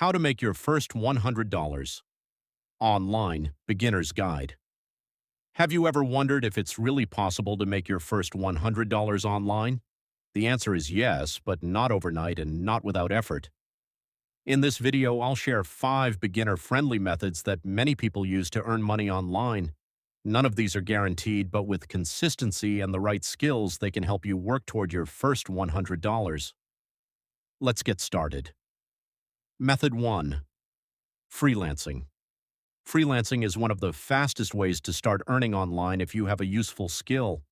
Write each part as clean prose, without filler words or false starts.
How to make your first $100 online beginner's guide. Have you ever wondered if it's really possible to make your first $100 online? The answer is yes, but not overnight and not without effort. In this video, I'll share 5 beginner-friendly methods that many people use to earn money online. None of these are guaranteed, but with consistency and the right skills, they can help you work toward your first $100. Let's get started. Method 1. Freelancing. Freelancing is one of the fastest ways to start earning online if you have a useful skill.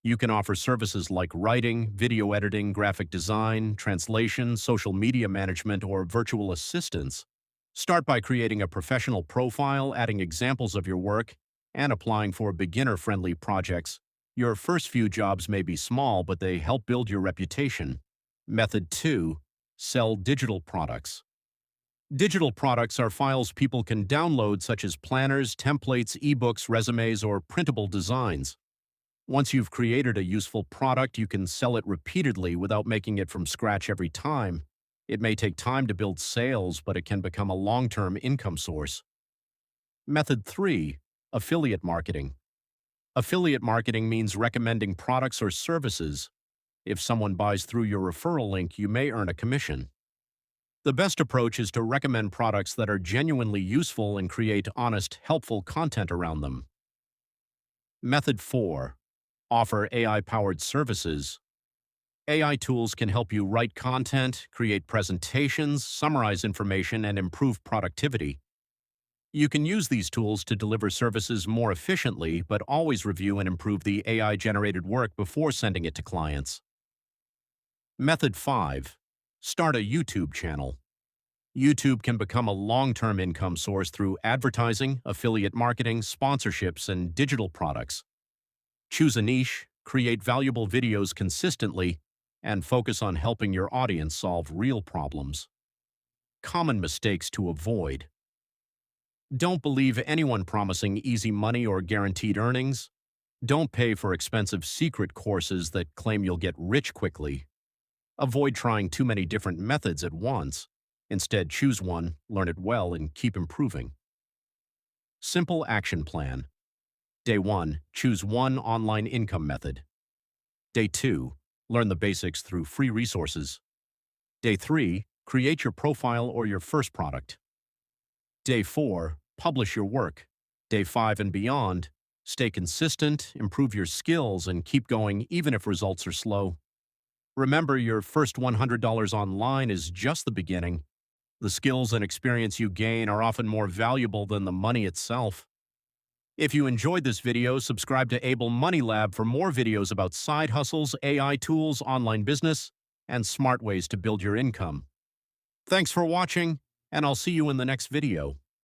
You can offer services like writing, video editing, graphic design, translation, social media management, or virtual assistance. Start by creating a professional profile, adding examples of your work, and applying for beginner-friendly projects. Your first few jobs may be small, but they help build your reputation. Method 2. Sell digital products. Digital products are files people can download, such as planners, templates, ebooks, resumes, or printable designs. Once you've created a useful product, you can sell it repeatedly without making it from scratch every time. It may take time to build sales, but it can become a long-term income source. Method 3. Affiliate marketing. Affiliate marketing means recommending products or services. If someone buys through your referral link, you may earn a commission. The best approach is to recommend products that are genuinely useful and create honest, helpful content around them. Method 4. Offer AI-powered services. AI tools can help you write content, create presentations, summarize information, and improve productivity. You can use these tools to deliver services more efficiently, but always review and improve the AI-generated work before sending it to clients. Method 5. Start a YouTube channel. YouTube can become a long-term income source through advertising, affiliate marketing, sponsorships, and digital products. Choose a niche, create valuable videos consistently, and focus on helping your audience solve real problems. Common mistakes to avoid. Don't believe anyone promising easy money or guaranteed earnings. Don't pay for expensive secret courses that claim you'll get rich quickly. Avoid trying too many different methods at once. Instead, choose one, learn it well, and keep improving. Simple action plan. Day 1. Choose one online income method. Day 2. Learn the basics through free resources. Day 3. Create your profile or your first product. Day 4. Publish your work. Day 5 and beyond. Stay consistent, improve your skills, and keep going even if results are slow. Remember, your first $100 online is just the beginning. The skills and experience you gain are often more valuable than the money itself. If you enjoyed this video, subscribe to Abel Money Lab for more videos about side hustles, AI tools, online business, and smart ways to build your income. Thanks for watching, and I'll see you in the next video.